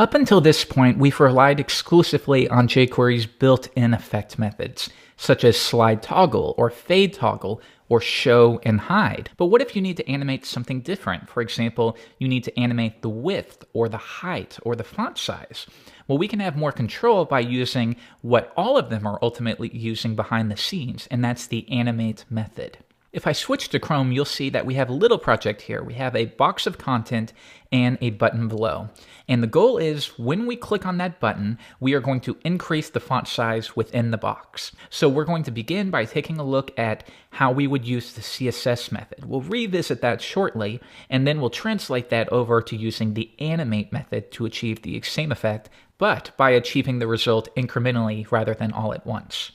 Up until this point, we've relied exclusively on jQuery's built-in effect methods, such as slide toggle or fade toggle or show and hide. But what if you need to animate something different? For example, you need to animate the width or the height or the font size. Well, we can have more control by using what all of them are ultimately using behind the scenes, and that's the Animate method. If I switch to Chrome, you'll see that we have a little project here. We have a box of content and a button below. And the goal is when we click on that button, we are going to increase the font size within the box. So we're going to begin by taking a look at how we would use the CSS method. We'll revisit that shortly, and then we'll translate that over to using the Animate method to achieve the same effect, but by achieving the result incrementally rather than all at once.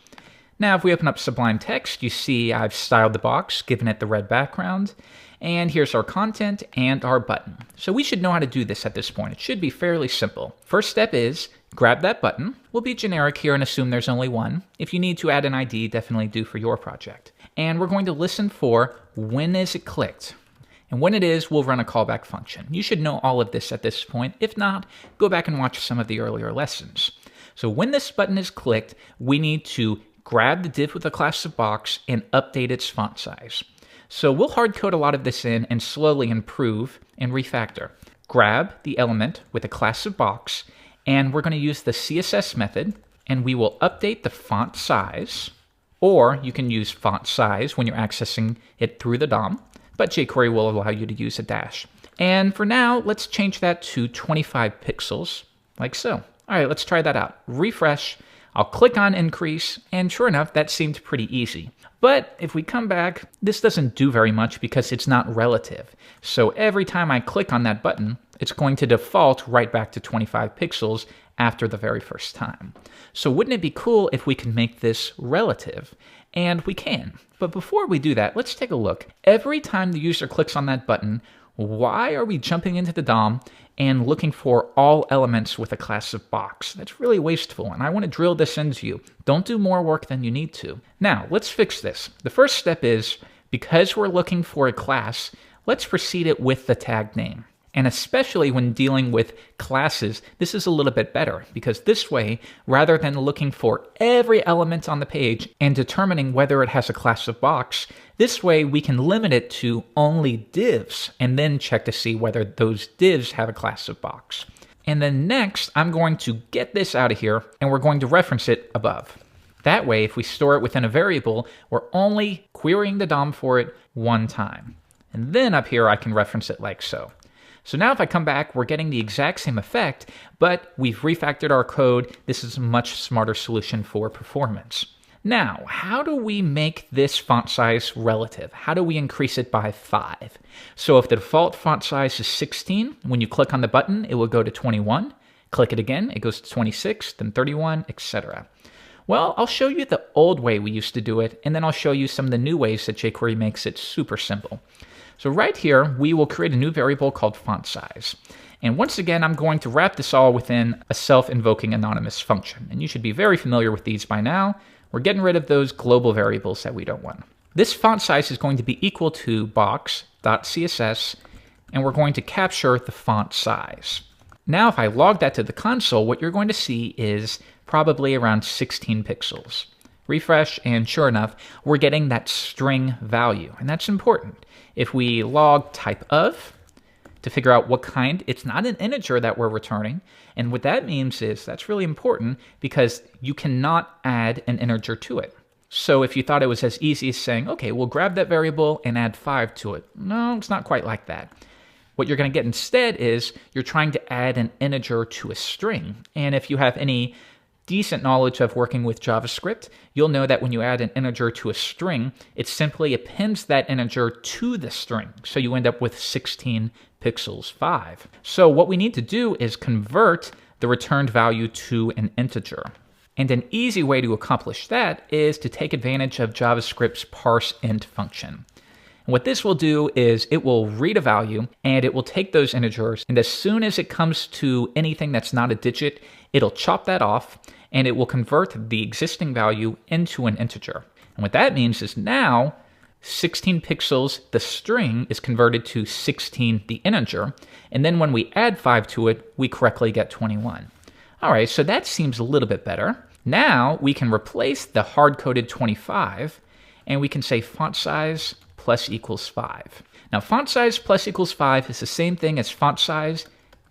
Now, if we open up Sublime Text, you see I've styled the box, given it the red background, and here's our content and our button. So we should know how to do this at this point. It should be fairly simple. First step is grab that button. We'll be generic here and assume there's only one. If you need to add an ID, definitely do for your project. And we're going to listen for when is it clicked. And when it is, we'll run a callback function. You should know all of this at this point. If not, go back and watch some of the earlier lessons. So when this button is clicked, we need to grab the div with the class of box and update its font size. So we'll hard code a lot of this in and slowly improve and refactor. Grab the element with a class of box, and we're going to use the CSS method, and we will update the font size, or you can use font size when you're accessing it through the DOM, but jQuery will allow you to use a dash. And for now, let's change that to 25 pixels, like so. All right, let's try that out. Refresh. I'll click on increase, and sure enough, that seemed pretty easy. But if we come back, this doesn't do very much because it's not relative. So every time I click on that button, it's going to default right back to 25 pixels after the very first time. So wouldn't it be cool if we could make this relative? And we can. But before we do that, let's take a look. Every time the user clicks on that button, why are we jumping into the DOM and looking for all elements with a class of box? That's really wasteful, and I want to drill this into you. Don't do more work than you need to. Now, let's fix this. The first step is, because we're looking for a class, let's precede it with the tag name. And especially when dealing with classes, this is a little bit better, because this way, rather than looking for every element on the page and determining whether it has a class of box, this way we can limit it to only divs and then check to see whether those divs have a class of box. And then next, I'm going to get this out of here and we're going to reference it above. That way, if we store it within a variable, we're only querying the DOM for it one time. And then up here, I can reference it like so. So now if I come back, we're getting the exact same effect, but we've refactored our code. This is a much smarter solution for performance. Now, how do we make this font size relative? How do we increase it by 5? So if the default font size is 16, when you click on the button, it will go to 21. Click it again, it goes to 26, then 31, etc. Well, I'll show you the old way we used to do it, and then I'll show you some of the new ways that jQuery makes it super simple. So right here, we will create a new variable called font size. And once again, I'm going to wrap this all within a self-invoking anonymous function. And you should be very familiar with these by now. We're getting rid of those global variables that we don't want. This font size is going to be equal to box.css, and we're going to capture the font size. Now, if I log that to the console, what you're going to see is probably around 16 pixels. Refresh, and sure enough, we're getting that string value, and that's important. If we log type of to figure out what kind, it's not an integer that we're returning, and what that means is that's really important because you cannot add an integer to it. So if you thought it was as easy as saying, okay, we'll grab that variable and add 5 to it. No, it's not quite like that. What you're going to get instead is you're trying to add an integer to a string, and if you have any decent knowledge of working with JavaScript, you'll know that when you add an integer to a string, it simply appends that integer to the string. So you end up with 16 pixels 5. So what we need to do is convert the returned value to an integer. And an easy way to accomplish that is to take advantage of JavaScript's parseInt function. And what this will do is it will read a value and it will take those integers, and as soon as it comes to anything that's not a digit, it'll chop that off and it will convert the existing value into an integer. And what that means is now 16 pixels, the string, is converted to 16, the integer, and then when we add 5 to it, we correctly get 21. All right, so that seems a little bit better. Now we can replace the hard-coded 25, and we can say font size plus equals 5. Now font size plus equals 5 is the same thing as font size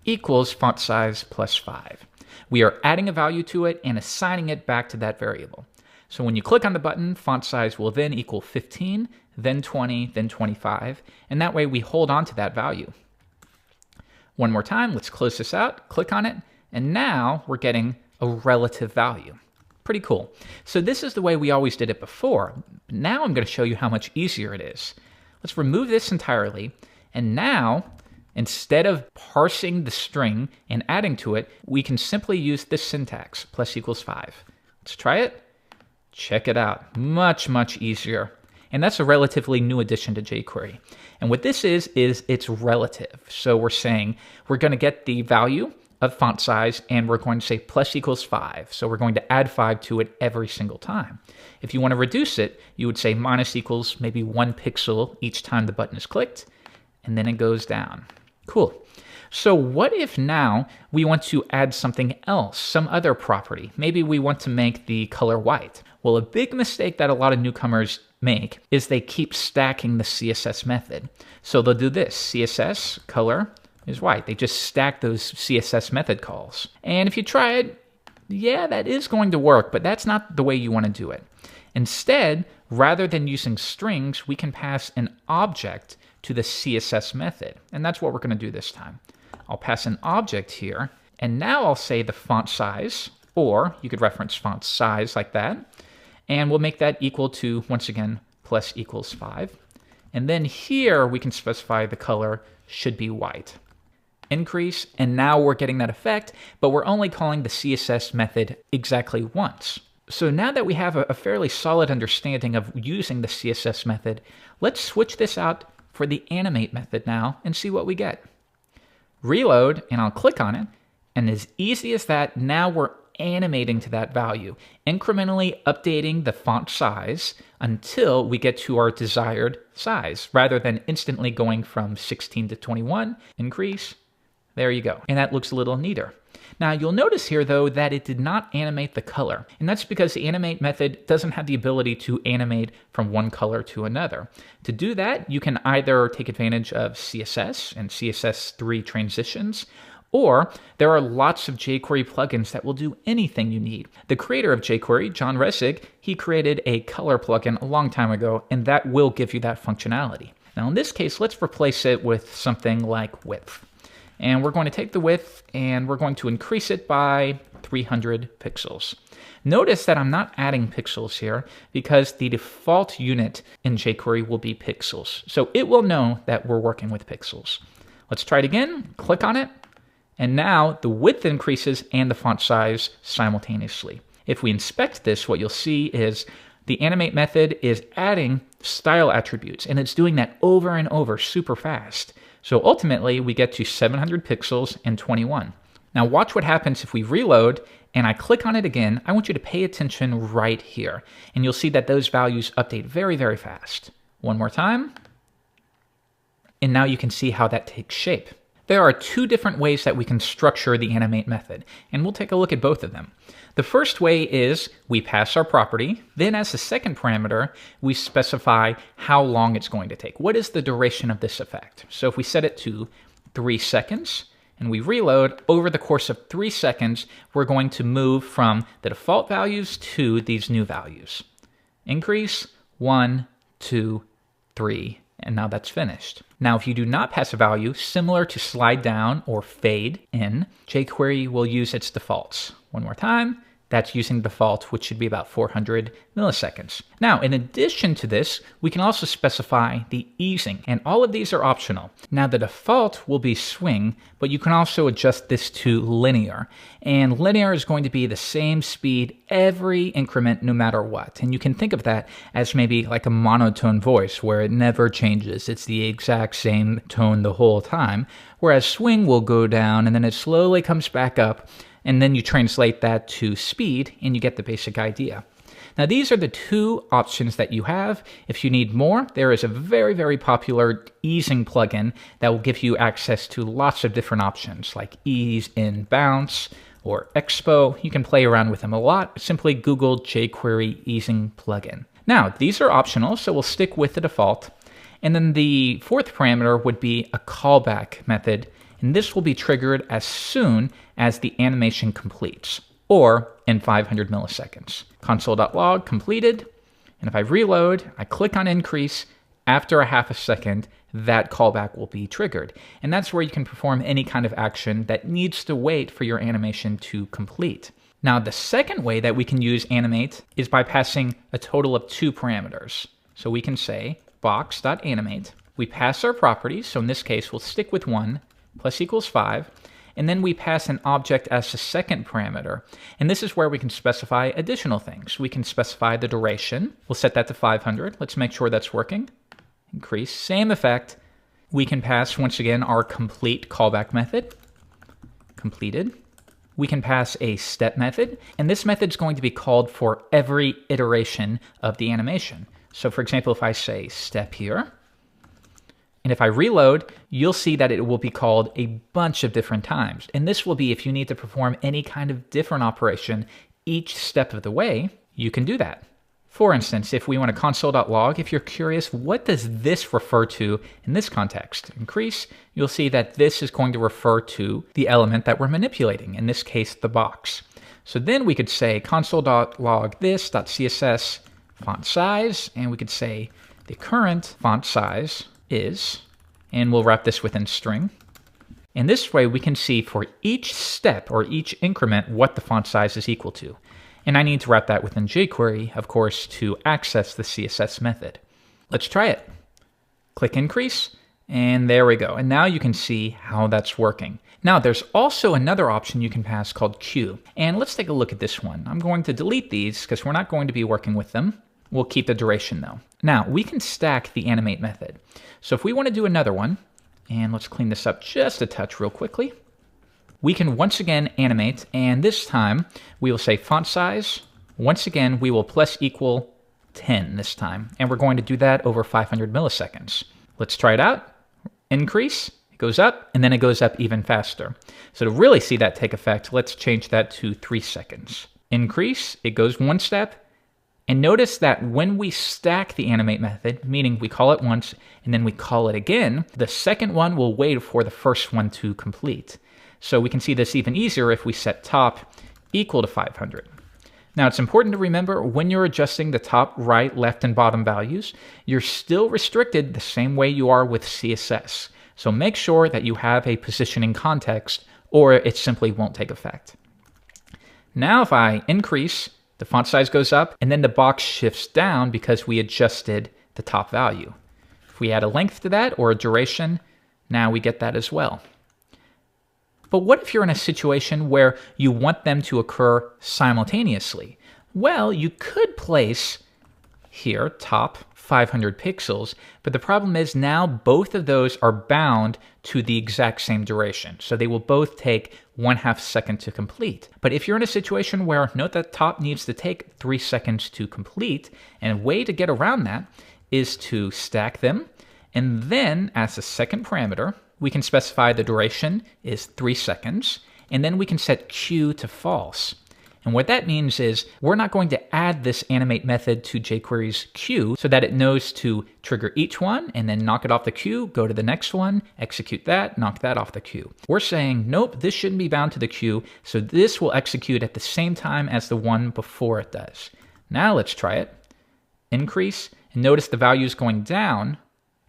equals font size plus 5. We are adding a value to it and assigning it back to that variable. So when you click on the button, font size will then equal 15, then 20, then 25, and that way we hold on to that value. One more time, let's close this out, click on it, and now we're getting a relative value. Pretty cool. So this is the way we always did it before. Now I'm going to show you how much easier it is. Let's remove this entirely, and now instead of parsing the string and adding to it, we can simply use this syntax, plus equals 5. Let's try it. Check it out. Much, much easier. And that's a relatively new addition to jQuery. And what this is it's relative. So we're saying we're going to get the value of font size and we're going to say plus equals 5. So we're going to add 5 to it every single time. If you want to reduce it, you would say minus equals maybe 1 pixel each time the button is clicked, and then it goes down. Cool. So what if now we want to add something else, some other property? Maybe we want to make the color white. Well, a big mistake that a lot of newcomers make is they keep stacking the CSS method. So they'll do this, CSS color is white. They just stack those CSS method calls. And if you try it, yeah, that is going to work, but that's not the way you want to do it. Instead, rather than using strings, we can pass an object to the CSS method. And that's what we're going to do this time. I'll pass an object here, and now I'll say the font size, or you could reference font size like that, and we'll make that equal to, once again, plus equals 5. And then here we can specify the color should be white. Increase, and now we're getting that effect, but we're only calling the CSS method exactly once. So now that we have a fairly solid understanding of using the CSS method, let's switch this out for the Animate method now and see what we get. Reload, and I'll click on it, and as easy as that, now we're animating to that value, incrementally updating the font size until we get to our desired size, rather than instantly going from 16 to 21, increase, there you go. And that looks a little neater. Now you'll notice here though that it did not animate the color, and that's because the animate method doesn't have the ability to animate from one color to another. To do that, you can either take advantage of CSS and CSS3 transitions, or there are lots of jQuery plugins that will do anything you need. The creator of jQuery, John Resig, he created a color plugin a long time ago, and that will give you that functionality. Now in this case, let's replace it with something like width. And we're going to take the width and we're going to increase it by 300 pixels. Notice that I'm not adding pixels here because the default unit in jQuery will be pixels. So it will know that we're working with pixels. Let's try it again, click on it, and now the width increases and the font size simultaneously. If we inspect this, what you'll see is the Animate method is adding style attributes, and it's doing that over and over super fast. So ultimately, we get to 700 pixels and 21. Now watch what happens if we reload and I click on it again. I want you to pay attention right here, and you'll see that those values update very, very fast. One more time. And now you can see how that takes shape. There are two different ways that we can structure the Animate method, and we'll take a look at both of them. The first way is we pass our property, then as the second parameter, we specify how long it's going to take. What is the duration of this effect? So if we set it to 3 seconds, and we reload, over the course of 3 seconds, we're going to move from the default values to these new values. Increase, 1, 2, 3, and now that's finished. Now, if you do not pass a value, similar to slide down or fade in, jQuery will use its defaults. One more time, that's using the default, which should be about 400 milliseconds. Now, in addition to this, we can also specify the easing, and all of these are optional. Now, the default will be swing, but you can also adjust this to linear. And linear is going to be the same speed every increment, no matter what. And you can think of that as maybe like a monotone voice, where it never changes. It's the exact same tone the whole time, whereas swing will go down, and then it slowly comes back up, and then you translate that to speed, and you get the basic idea. Now, these are the two options that you have. If you need more, there is a very, very popular easing plugin that will give you access to lots of different options like ease in bounce or expo. You can play around with them a lot. Simply Google jQuery easing plugin. Now, these are optional, so we'll stick with the default. And then the fourth parameter would be a callback method, and this will be triggered as soon as the animation completes, or in 500 milliseconds. Console.log completed, and if I reload, I click on increase, after a half a second, that callback will be triggered. And that's where you can perform any kind of action that needs to wait for your animation to complete. Now, the second way that we can use Animate is by passing a total of 2 parameters. So we can say box.animate. We pass our properties, so in this case, we'll stick with 1 plus equals 5. And then we pass an object as the second parameter. And this is where we can specify additional things. We can specify the duration. We'll set that to 500. Let's make sure that's working. Increase, same effect. We can pass, once again, our complete callback method. Completed. We can pass a step method. And this method is going to be called for every iteration of the animation. So for example, if I say step here, and if I reload, you'll see that it will be called a bunch of different times. And this will be if you need to perform any kind of different operation each step of the way, you can do that. For instance, if we want to console.log, if you're curious, what does this refer to in this context? Increase, you'll see that this is going to refer to the element that we're manipulating, in this case, the box. So then we could say console.log this.css font size, and we could say the current font size is, and we'll wrap this within string. And this way we can see for each step or each increment what the font size is equal to. And I need to wrap that within jQuery, of course, to access the CSS method. Let's try it. Click increase, and there we go. And now you can see how that's working. Now there's also another option you can pass called Q. And let's take a look at this one. I'm going to delete these because we're not going to be working with them. We'll keep the duration though. Now we can stack the animate method. So if we want to do another one, and let's clean this up just a touch real quickly, we can once again animate, and this time we will say font size. Once again, we will plus equal 10 this time, and we're going to do that over 500 milliseconds. Let's try it out. Increase, it goes up, and then it goes up even faster. So to really see that take effect, let's change that to 3 seconds. Increase, it goes 1 step. And notice that when we stack the animate method, meaning we call it once and then we call it again, the second one will wait for the first one to complete. So we can see this even easier if we set top equal to 500. Now it's important to remember when you're adjusting the top, right, left, and bottom values, you're still restricted the same way you are with CSS. So make sure that you have a positioning context or it simply won't take effect. Now if I increase, the font size goes up, and then the box shifts down because we adjusted the top value. If we add a length to that or a duration, now we get that as well. But what if you're in a situation where you want them to occur simultaneously? Well, you could place here top 500 pixels, but the problem is now both of those are bound to the exact same duration. So they will both take 1/2 second to complete. But if you're in a situation where note that top needs to take 3 seconds to complete, and a way to get around that is to stack them, and then as a second parameter, we can specify the duration is 3 seconds, and then we can set Q to false. And what that means is we're not going to add this animate method to jQuery's queue so that it knows to trigger each one and then knock it off the queue, go to the next one, execute that, knock that off the queue. We're saying, nope, this shouldn't be bound to the queue, so this will execute at the same time as the one before it does. Now let's try it. Increase, and notice the value is going down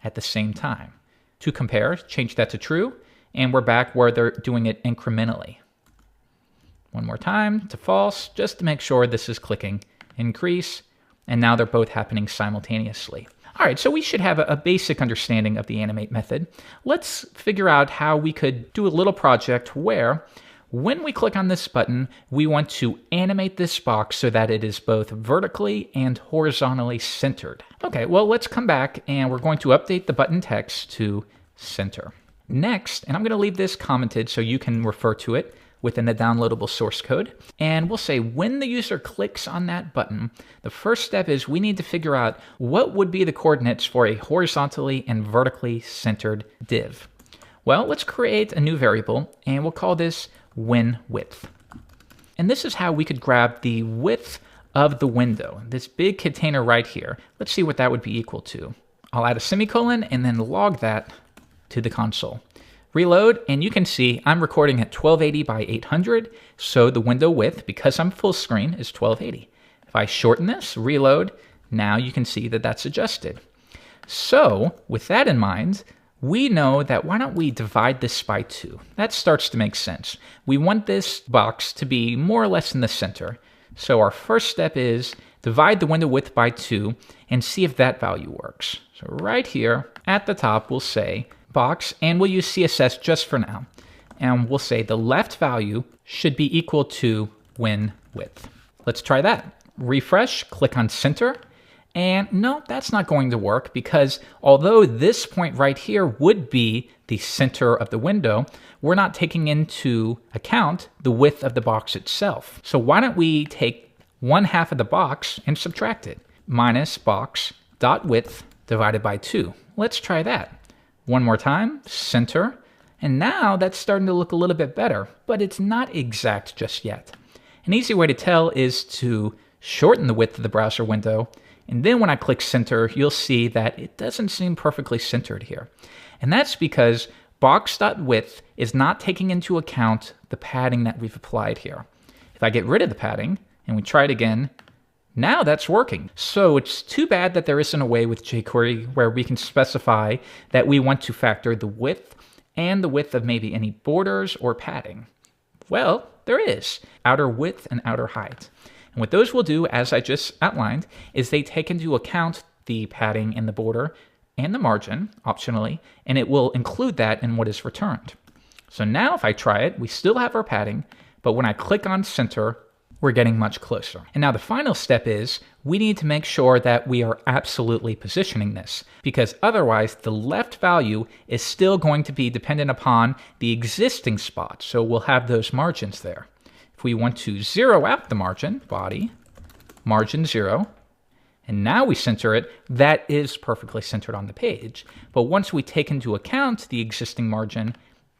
at the same time. To compare, change that to true, and we're back where they're doing it incrementally. One more time to false, just to make sure this is clicking increase, and now they're both happening simultaneously. All right, so we should have a basic understanding of the animate method. Let's figure out how we could do a little project where when we click on this button, we want to animate this box so that it is both vertically and horizontally centered. Okay, well, let's come back and we're going to update the button text to center. Next, and I'm going to leave this commented so you can refer to it, within the downloadable source code. And we'll say when the user clicks on that button, the first step is we need to figure out what would be the coordinates for a horizontally and vertically centered div. Well, let's create a new variable, and we'll call this win width. And this is how we could grab the width of the window, this big container right here. Let's see what that would be equal to. I'll add a semicolon and then log that to the console. Reload, and you can see I'm recording at 1280 by 800, so the window width, because I'm full screen, is 1280. If I shorten this, reload, now you can see that that's adjusted. So with that in mind, we know that why don't we divide this by 2? That starts to make sense. We want this box to be more or less in the center. So our first step is divide the window width by 2 and see if that value works. So right here at the top, we'll say box, and we'll use CSS just for now. And we'll say the left value should be equal to win width. Let's try that. Refresh, click on center. And no, that's not going to work because although this point right here would be the center of the window, we're not taking into account the width of the box itself. So why don't we take 1/2 of the box and subtract it? Minus box dot width divided by 2. Let's try that. One more time, center. And now that's starting to look a little bit better, but it's not exact just yet. An easy way to tell is to shorten the width of the browser window. And then when I click center, you'll see that it doesn't seem perfectly centered here. And that's because box.width is not taking into account the padding that we've applied here. If I get rid of the padding and we try it again, now that's working. So it's too bad that there isn't a way with jQuery where we can specify that we want to factor the width and the width of maybe any borders or padding. Well, there is outer width and outer height. And what those will do, as I just outlined, is they take into account the padding and the border and the margin, optionally, and it will include that in what is returned. So now if I try it, we still have our padding, but when I click on center, we're getting much closer. And now the final step is we need to make sure that we are absolutely positioning this, because otherwise the left value is still going to be dependent upon the existing spot. So we'll have those margins there. If we want to zero out the margin, body, margin 0, and now we center it, that is perfectly centered on the page. But once we take into account the existing margin,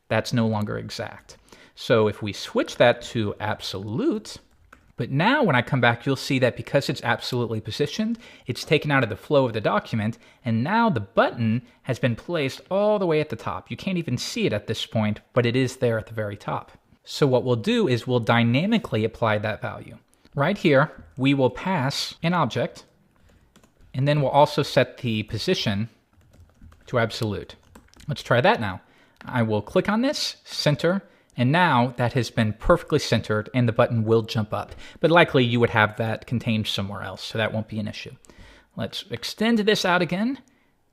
that's no longer exact. So if we switch that to absolute, but now when I come back, you'll see that because it's absolutely positioned, it's taken out of the flow of the document, and now the button has been placed all the way at the top. You can't even see it at this point, but it is there at the very top. So what we'll do is we'll dynamically apply that value. Right here, we will pass an object, and then we'll also set the position to absolute. Let's try that now. I will click on this, center, and now that has been perfectly centered and the button will jump up. But likely you would have that contained somewhere else, so that won't be an issue. Let's extend this out again,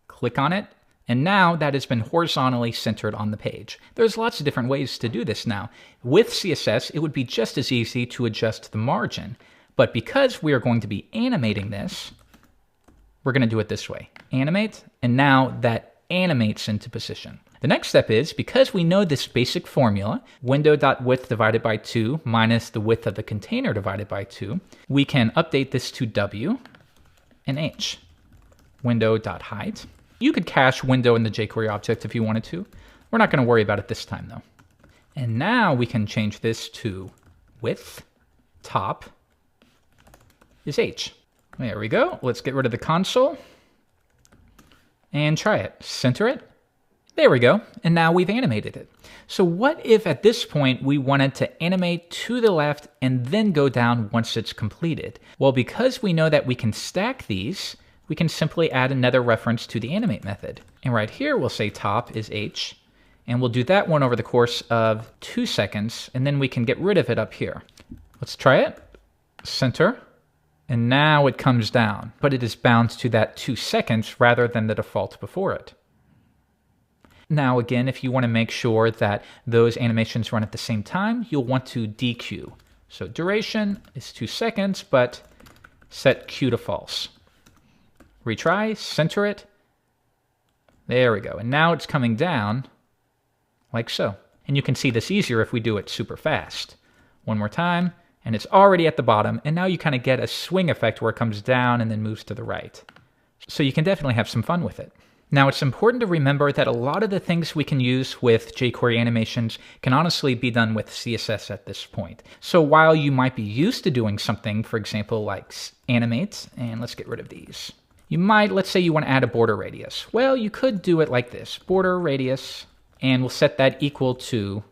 click on it, and now that has been horizontally centered on the page. There's lots of different ways to do this now. With CSS, it would be just as easy to adjust the margin. But because we are going to be animating this, we're going to do it this way. Animate, and now that animates into position. The next step is, because we know this basic formula, window.width divided by 2 minus the width of the container divided by 2, we can update this to W and H. Window.height. You could cache window in the jQuery object if you wanted to. We're not going to worry about it this time, though. And now we can change this to width, top, is H. There we go. Let's get rid of the console and try it. Center it. There we go. And now we've animated it. So what if at this point we wanted to animate to the left and then go down once it's completed? Well, because we know that we can stack these, we can simply add another reference to the animate method. And right here, we'll say top is H, and we'll do that one over the course of 2 seconds, and then we can get rid of it up here. Let's try it. Center, and now it comes down, but it is bound to that 2 seconds rather than the default before it. Now again, if you want to make sure that those animations run at the same time, you'll want to dequeue. So duration is 2 seconds, but set queue to false. Retry, center it. There we go. And now it's coming down like so. And you can see this easier if we do it super fast. One more time, and it's already at the bottom, and now you kind of get a swing effect where it comes down and then moves to the right. So you can definitely have some fun with it. Now, it's important to remember that a lot of the things we can use with jQuery animations can honestly be done with CSS at this point. So while you might be used to doing something, for example, like Animate, and let's get rid of these. You might, let's say you want to add a border radius. Well, you could do it like this, border radius, and we'll set that equal to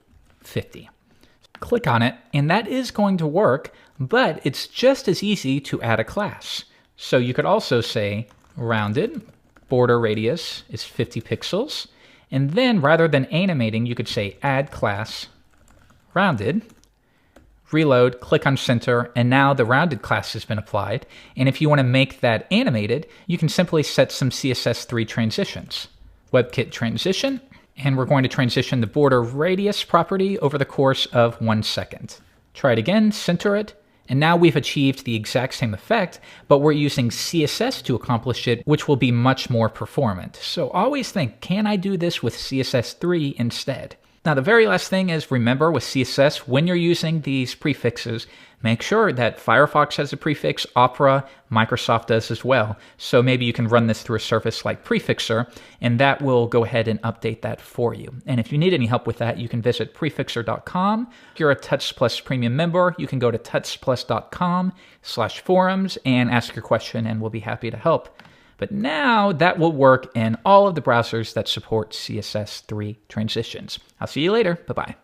50. Click on it, and that is going to work, but it's just as easy to add a class. So you could also say rounded, border radius is 50 pixels. And then rather than animating, you could say add class rounded, reload, click on center, and now the rounded class has been applied. And if you want to make that animated, you can simply set some CSS3 transitions. WebKit transition, and we're going to transition the border radius property over the course of 1 second. Try it again, center it, and now we've achieved the exact same effect, but we're using CSS to accomplish it, which will be much more performant. So always think, can I do this with CSS3 instead? Now, the very last thing is, remember with CSS, when you're using these prefixes, make sure that Firefox has a prefix, Opera, Microsoft does as well. So maybe you can run this through a service like Prefixer, and that will go ahead and update that for you. And if you need any help with that, you can visit prefixer.com. If you're a Tuts Plus Premium member, you can go to tutsplus.com/forums and ask your question, and we'll be happy to help. But now that will work in all of the browsers that support CSS3 transitions. I'll see you later. Bye-bye.